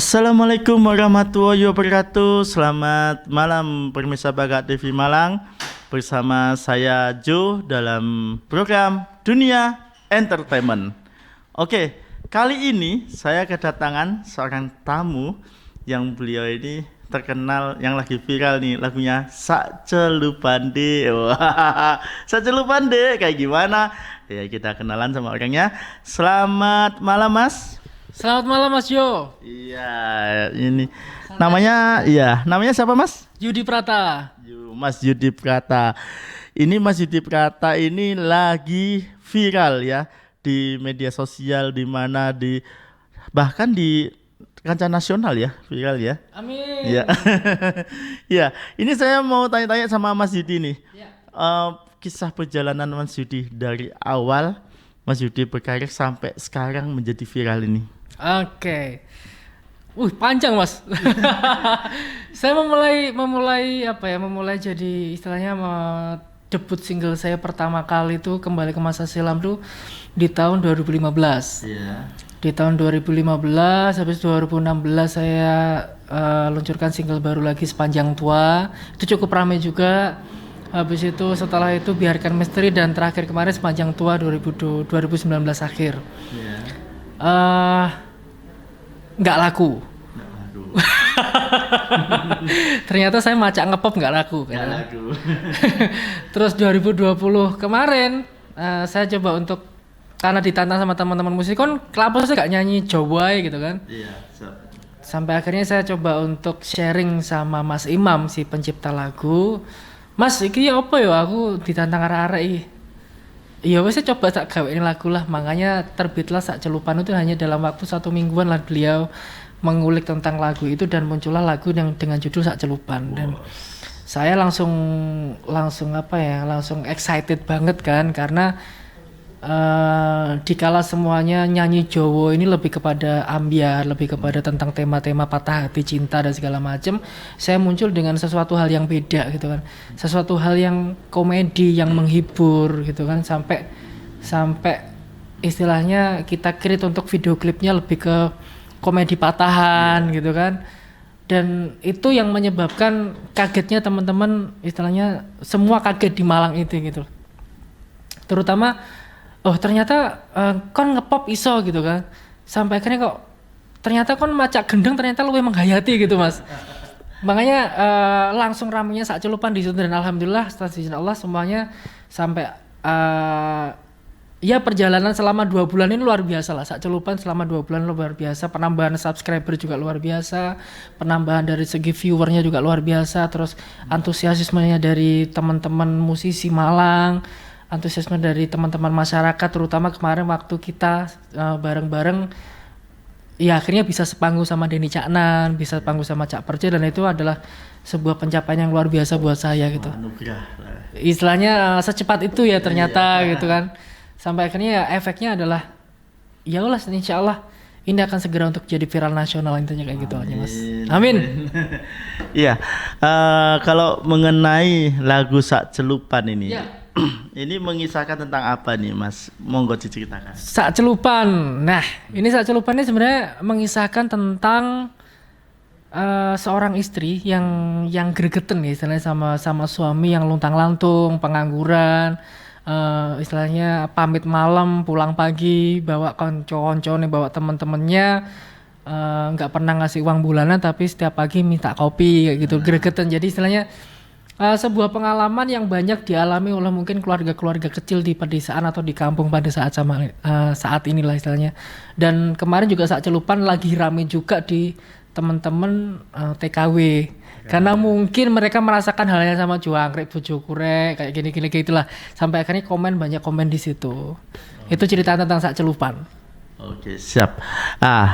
Assalamualaikum warahmatullahi wabarakatuh. Selamat malam pemirsa Baga TV Malang. Bersama saya Joe dalam program Dunia Entertainment. Oke, kali ini saya kedatangan seorang tamu yang beliau ini terkenal, yang lagi viral nih lagunya Sacelupande. Wah, Sacelupande kayak gimana? Ya kita kenalan sama orangnya. Selamat malam Mas. Selamat malam Mas Jo. Iya, ini namanya siapa Mas? Yudi Prata. Mas Yudi Prata. Ini Mas Yudi Prata ini lagi viral ya di media sosial, bahkan di kancah nasional ya, viral ya. Amin. Iya. Iya, ini saya mau tanya-tanya sama Mas Yudi nih. Ya. Kisah perjalanan Mas Yudi dari awal Mas Yudi berkarir sampai sekarang menjadi viral ini. Oke. Panjang Mas. Saya memulai jadi istilahnya debut single saya pertama kali itu Kembali ke Masa Silam tuh di tahun 2015. Iya. Di tahun 2015, habis 2016 saya luncurkan single baru lagi Sepanjang Tua. Itu cukup ramai juga. Habis itu setelah itu Biarkan Misteri, dan terakhir kemarin Sepanjang Tua 2019 akhir. Iya. Nggak laku. Ternyata saya macak ngepop nggak laku. Terus 2020 kemarin saya coba untuk, karena ditantang sama teman-teman musikon, kenapa saya nggak nyanyi Jawa gitu kan? Iya. Sampai akhirnya saya coba untuk sharing sama Mas Imam, si pencipta lagu. Mas, iki apa ya, aku ditantang arek-arek. Iya, saya coba tak gawein lagu lah. Makanya terbitlah Sacelupan itu hanya dalam waktu 1 mingguan lah beliau mengulik tentang lagu itu, dan muncullah lagu yang dengan judul Sacelupan. Dan saya langsung excited banget kan, karena dikala semuanya nyanyi Jawa ini lebih kepada ambiar, lebih kepada tentang tema-tema patah hati, cinta dan segala macam, saya muncul dengan sesuatu hal yang beda gitu kan, sesuatu hal yang komedi, yang menghibur gitu kan, sampai istilahnya kita create untuk video klipnya lebih ke komedi patahan gitu kan. Dan itu yang menyebabkan kagetnya teman-teman, istilahnya semua kaget di Malang itu gitu, terutama ternyata kon ngepop iso gitu kan. Sampai akhirnya kok ternyata kon macak gendeng ternyata lebih menghayati gitu Mas. Makanya langsung ramenya Sacelupan di situ, dan alhamdulillah setelah izin Allah semuanya sampai ya perjalanan selama 2 bulan ini luar biasa lah. Sacelupan selama 2 bulan luar biasa. Penambahan subscriber juga luar biasa. Penambahan dari segi viewernya juga luar biasa. Terus antusiasmenya dari teman-teman musisi Malang, antusiasme dari teman-teman masyarakat, terutama kemarin waktu kita bareng-bareng ya akhirnya bisa sepanggung sama Denny Caknan, bisa sepanggung sama Cak Perce, dan itu adalah sebuah pencapaian yang luar biasa buat saya gitu. Istilahnya secepat itu ya ternyata gitu kan. Sampai akhirnya ya efeknya adalah ya Allah, insyaallah ini akan segera untuk jadi viral nasional, intinya kayak gitu aja Mas. Amin. Iya. Kalau mengenai lagu Sacelupan ini, ya. Ini mengisahkan tentang apa nih Mas? Monggo diceritakan. Sacelupan. Nah, ini Sacelupan ini sebenarnya mengisahkan tentang seorang istri yang gregeten ya, istilahnya sama suami yang luntang-lantung, pengangguran, istilahnya pamit malam, pulang pagi, bawa konco-konco nih, bawa teman-temannya, nggak pernah ngasih uang bulanan tapi setiap pagi minta kopi kayak gitu, gregeten. Jadi istilahnya sebuah pengalaman yang banyak dialami oleh mungkin keluarga-keluarga kecil di pedesaan atau di kampung pada saat inilah istilahnya. Dan kemarin juga Sacelupan lagi rame juga di teman-teman TKW. Karena mungkin mereka merasakan hal yang sama, juangkrek, bojokurek, kayak gini-gini gitulah. Sampai akhirnya banyak komen di situ. Itu cerita tentang Sacelupan. Oke, siap.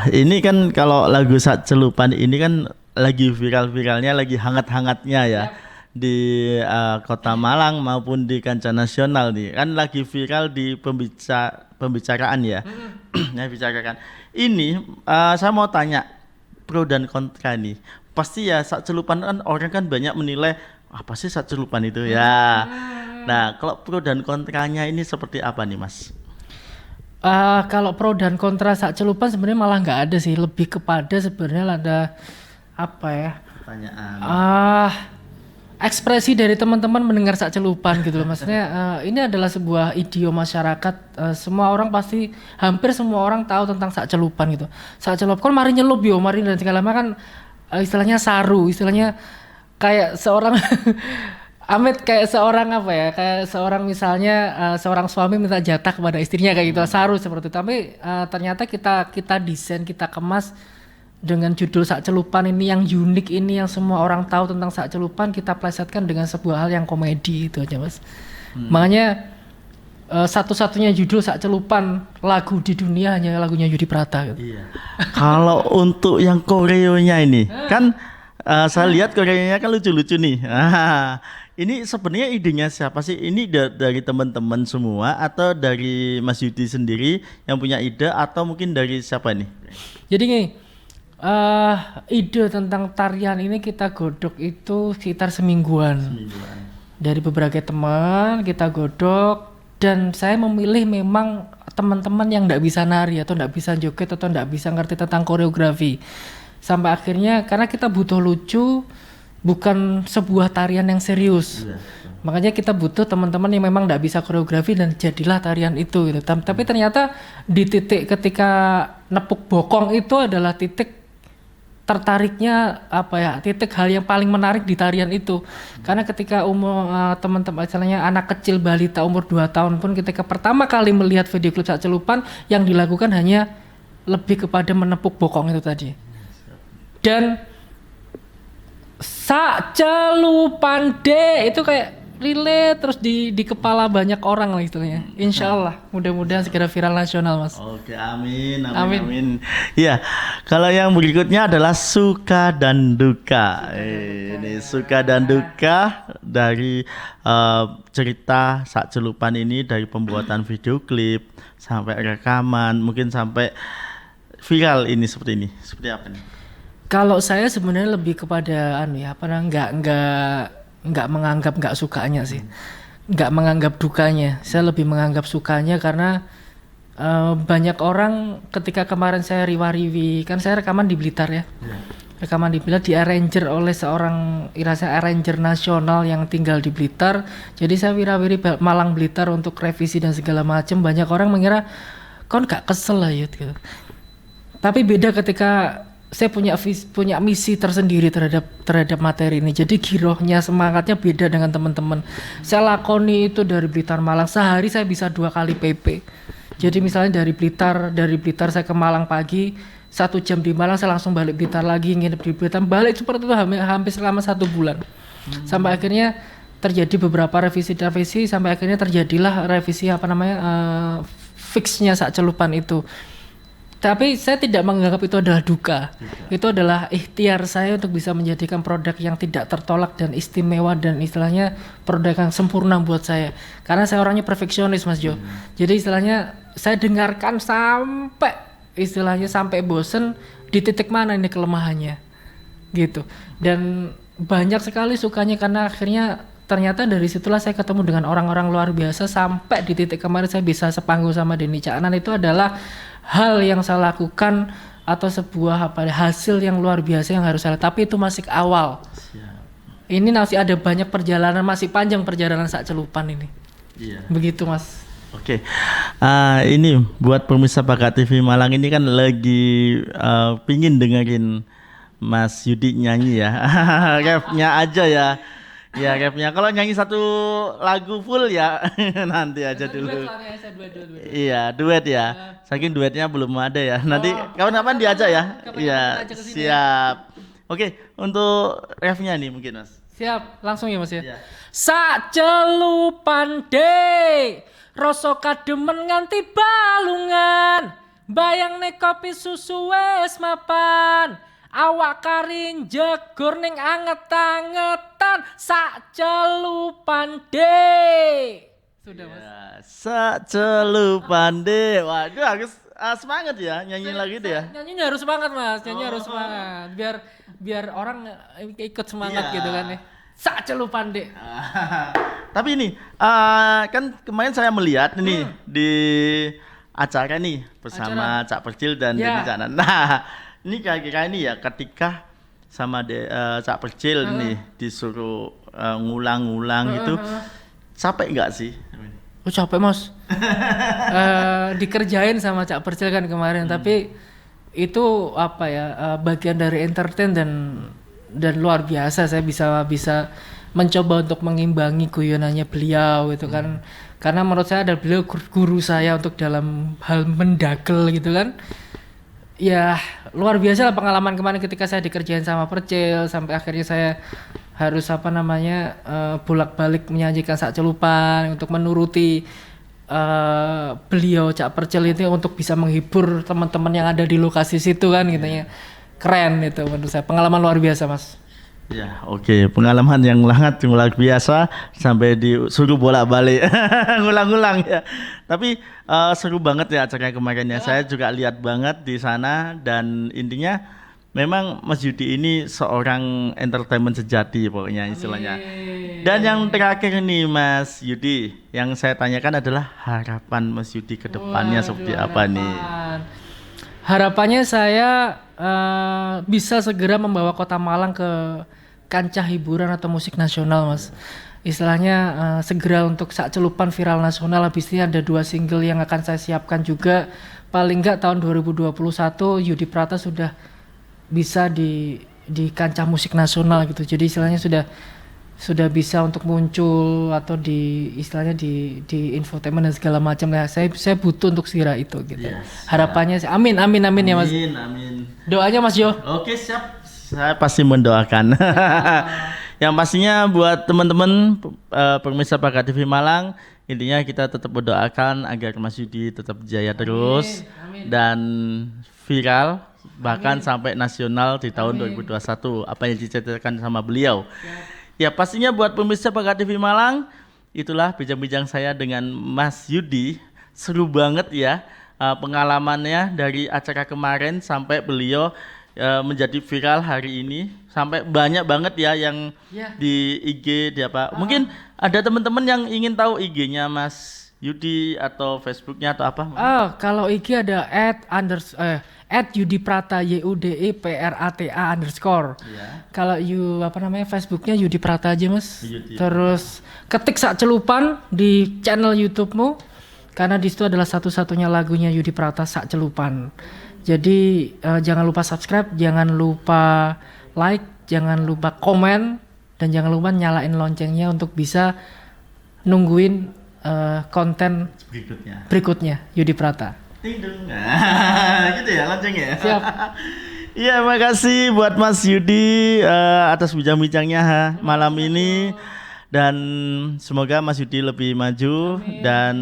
Ini kan kalau lagu Sacelupan ini kan lagi viral-viralnya, lagi hangat-hangatnya ya. Di kota Malang maupun di kancah nasional nih, kan lagi viral di pembicaraan ya. Ya, bicarakan. Ini saya mau tanya pro dan kontra nih. Pasti ya Sacelupan kan orang kan banyak menilai apa sih Sacelupan itu ya. Nah, kalau pro dan kontranya ini seperti apa nih Mas? Kalau pro dan kontra sak celupan sebenarnya malah nggak ada sih, lebih kepada sebenarnya ada apa ya? Pertanyaan. Ekspresi dari teman-teman mendengar sak celupan gitu loh. Maksudnya ini adalah sebuah idiom masyarakat. Semua orang pasti, hampir semua orang tahu tentang sak celupan gitu. Sak celupan kan mari nyelup yo, mari dan segala macam kan istilahnya saru, istilahnya kayak seorang Amit kayak seorang apa ya, kayak seorang misalnya seorang suami minta jatah kepada istrinya kayak gitu, saru seperti itu. Tapi ternyata kita desain, kita kemas dengan judul sak celupan ini yang unik, ini yang semua orang tahu tentang sak celupan, kita plesetkan dengan sebuah hal yang komedi itu aja mas. Makanya satu-satunya judul sak celupan lagu di dunia hanya lagunya Yudi Prata gitu. Iya. Kalau untuk yang koreonya ini kan saya lihat koreonya kan lucu-lucu nih. Ini sebenarnya idenya siapa sih? Ini dari teman-teman semua atau dari Mas Yudi sendiri yang punya ide atau mungkin dari siapa nih? Jadi gini, ide tentang tarian ini kita godok itu sekitar semingguan. Dari beberapa teman kita godok, dan saya memilih memang teman-teman yang nggak bisa nari atau nggak bisa joget atau nggak bisa ngerti tentang koreografi. Sampai akhirnya karena kita butuh lucu, bukan sebuah tarian yang serius. Makanya kita butuh teman-teman yang memang nggak bisa koreografi dan jadilah tarian itu gitu. Tapi ternyata di titik ketika nepuk bokong itu adalah titik tertariknya apa ya, titik hal yang paling menarik di tarian itu. Karena ketika teman-teman misalnya anak kecil balita umur 2 tahun pun ketika pertama kali melihat video klip sak celupan yang dilakukan hanya lebih kepada menepuk bokong itu tadi. Dan sak celupan deh itu kayak relate terus di kepala banyak orang lah istilahnya. Insya Allah mudah-mudahan segera viral nasional mas. Oke, amin. Iya, kalau yang berikutnya adalah suka dan duka. Ini suka dan duka dari cerita sak celupan ini, dari pembuatan video klip sampai rekaman, mungkin sampai viral ini seperti ini. Seperti apa nih? Kalau saya sebenarnya lebih kepada nggak menganggap nggak sukanya sih, nggak menganggap dukanya. Saya lebih menganggap sukanya karena banyak orang ketika kemarin saya riwa-riwi, kan saya rekaman di Blitar ya, rekaman di Blitar di arranger oleh seorang arranger nasional yang tinggal di Blitar. Jadi saya wira-wiri Malang Blitar untuk revisi dan segala macam. Banyak orang mengira kon gak kesel lah ya gitu. Tapi beda ketika saya punya misi tersendiri terhadap materi ini. Jadi girohnya, semangatnya beda dengan teman-teman. Saya lakoni itu dari Blitar Malang. Sehari saya bisa 2 kali PP. Jadi misalnya dari Blitar saya ke Malang pagi, 1 jam di Malang, saya langsung balik Blitar lagi, nginep di Blitar, balik seperti itu hampir selama 1 bulan. Sampai akhirnya terjadi beberapa revisi sampai akhirnya terjadilah revisi fixnya sak celupan itu. Tapi saya tidak menganggap itu adalah duka. Itu adalah ikhtiar saya untuk bisa menjadikan produk yang tidak tertolak dan istimewa dan istilahnya produk yang sempurna buat saya. Karena saya orangnya perfeksionis Mas Jo. Jadi istilahnya saya dengarkan sampai bosen di titik mana ini kelemahannya. Gitu. Dan banyak sekali sukanya karena akhirnya ternyata dari situlah saya ketemu dengan orang-orang luar biasa sampai di titik kemarin saya bisa sepanggung sama Denny Caknan. Itu adalah hal yang saya lakukan atau sebuah hasil yang luar biasa yang harus saya, tapi itu masih awal. Ini masih ada banyak perjalanan, masih panjang perjalanan sak celupan ini. Iya. Begitu Mas. Oke. Ini buat pemirsa Bakat TV Malang ini kan lagi pingin dengerin Mas Yudi nyanyi ya. Rapnya aja ya. Ya rapnya. Kalau nyanyi satu lagu full ya nanti aja dulu. Duet. Iya duet ya. Saking duetnya belum ada ya. Nanti kapan-kapan diajak ya. Iya siap. Oke, untuk refnya nih mungkin Mas. Siap, langsung ya Mas ya. Ya. Sak celupan deh, rasa kademen nganti balungan, bayang nek kopi susu wes mapan. Awak karin jegur ning anget-angetan, sak celupan deh. Sudah Mas. Sak celupan deh. Waduh aku semangat ya nyanyi lagi deh ya. Nyanyinya harus semangat Mas, harus semangat. Biar orang ikut semangat gitu kan ya. Sak celupan deh. Tapi ini kan kemarin saya melihat ini di acara nih bersama Cak Percil dan Ya. Denny Caknan. Nah, ini kira-kira ini ya ketika sama Cak Percil nih disuruh ngulang-ngulang gitu, capek nggak sih? Oh capek mas. Dikerjain sama Cak Percil kan kemarin, tapi itu apa ya, bagian dari entertain dan luar biasa. Saya bisa mencoba untuk mengimbangi guyonannya beliau itu kan, karena menurut saya ada beliau guru saya untuk dalam hal mendagel gitu kan. Ya luar biasa lah pengalaman kemarin ketika saya dikerjain sama Percil sampai akhirnya saya harus bolak-balik menyajikan sak celupan untuk menuruti beliau Cak Percil itu untuk bisa menghibur teman-teman yang ada di lokasi situ kan gitu ya. Keren itu menurut saya, pengalaman luar biasa mas. Ya, oke. Pengalaman yang sangat luar biasa sampai disuruh bolak-balik ngulang-ngulang ya. Tapi seru banget ya acara kemarin ya. Saya juga lihat banget di sana dan intinya memang Mas Yudi ini seorang entertainment sejati pokoknya istilahnya. Dan yang terakhir nih Mas Yudi, yang saya tanyakan adalah harapan Mas Yudi ke depannya seperti apa nih? Harapannya saya bisa segera membawa Kota Malang ke kancah hiburan atau musik nasional mas. Istilahnya segera untuk sak celupan viral nasional. Habis ini ada 2 single yang akan saya siapkan juga. Paling enggak tahun 2021 Yudi Prata sudah bisa di kancah musik nasional gitu. Jadi istilahnya sudah bisa untuk muncul atau di istilahnya di infotainment dan segala macam ya. Saya butuh untuk segera itu gitu. Yes, harapannya sih amin ya mas. Amin. Doanya Mas Jo. Oke siap. Saya pasti mendoakan. Yang pastinya buat teman-teman pemirsa Bakat TV Malang, intinya kita tetap berdoakan agar Mas Yudi tetap jaya terus dan viral bahkan sampai nasional di tahun 2021 apa yang diceritakan sama beliau. Ya pastinya buat pemirsa Bakat TV Malang, itulah bincang-bincang saya dengan Mas Yudi. Seru banget ya pengalamannya dari acara kemarin sampai beliau menjadi viral hari ini, sampai banyak banget ya yang di IG di apa. Mungkin ada teman-teman yang ingin tahu IG-nya Mas Yudi atau Facebooknya atau apa? Kalau IG ada @yudiprata YUDIPRATA _. Kalau Facebooknya Yudi Prata aja mas. Terus ketik sak celupan di channel YouTube-mu, karena di situ adalah satu-satunya lagunya Yudi Prata sak celupan. Jadi jangan lupa subscribe, jangan lupa like, jangan lupa komen, dan jangan lupa nyalain loncengnya untuk bisa nungguin konten berikutnya Yudi Prata. Ting dung. Nah, gitu ya loncengnya. Siap. Iya, makasih buat Mas Yudi atas bincang-bincangnya malam ini, dan semoga Mas Yudi lebih maju. Amin. Dan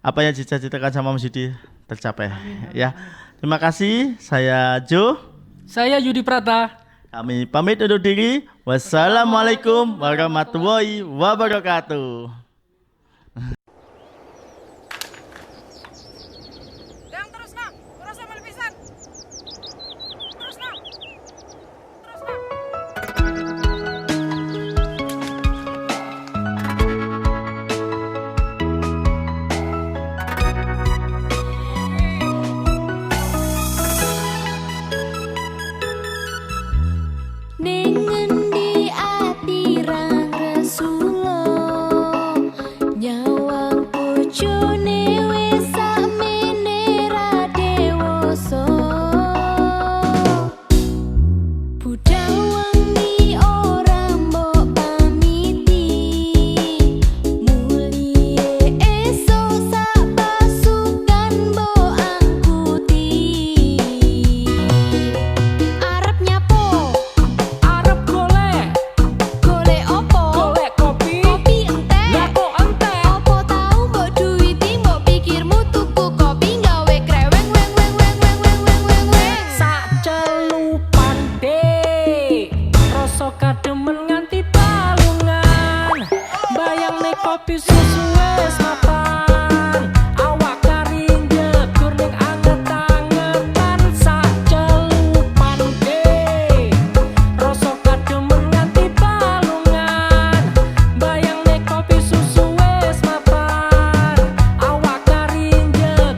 apa yang dicita-citakan sama Mas Yudi tercapai. Amin. Ya. Terima kasih, saya Jo. Saya Yudi Prata. Kami pamit undur diri. Wassalamualaikum warahmatullahi wabarakatuh.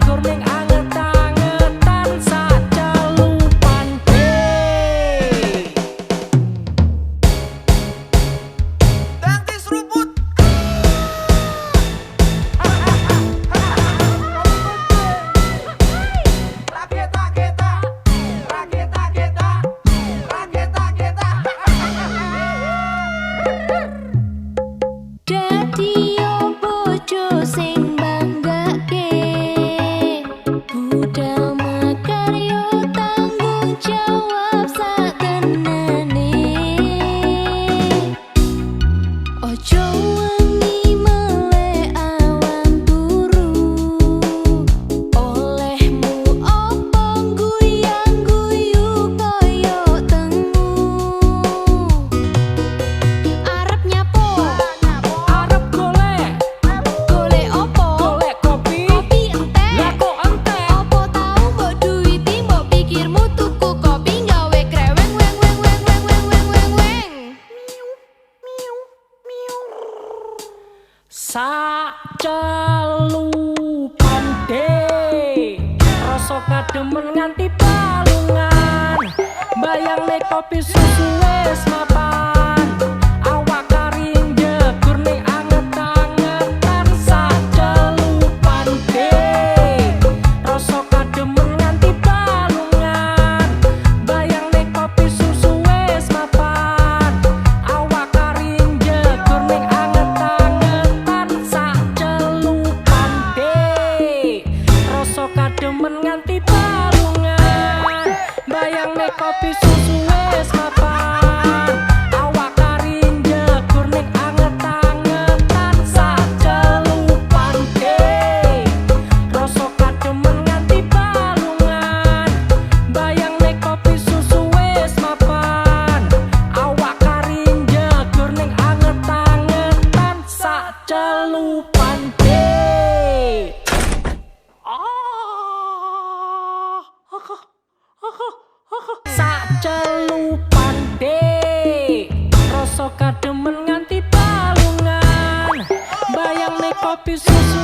Kurning Ojo wangi melek awan turu, olehmu opo guyang-guyu koyo tengu. Arep nyapo, Arep golek golek opo? golek kopi. Kopi entek. Lah kok entek? Opo tau mbok duwiti mbok pikirmu tuku kopi gawe kreweng weng weng weng weng weng weng weng weng. Sacelupan deh, rasa kademen nganti balungan. Bayangne kopi susu wis mapan, awak kari njegur ning anget-angetan. Sacelupan deh, rasa kademen nganti balungan. Bayangne kopi susu wis mapan, awak kari njegur ning anget-angetan. Sacelupan deh, rasa kademen nganti balungan. Bayangne kopi susu wis mapan, awak kari njegur ning anget-angetan. Sacelupan deh, rasa kademen nganti balungan. Bayangne kopi susu wis mapan, awak kari njegur ning anget-angetan. Sacelupan deh. Sacelupan deh, rasa kademen nganti balungan. Bayangne kopi susu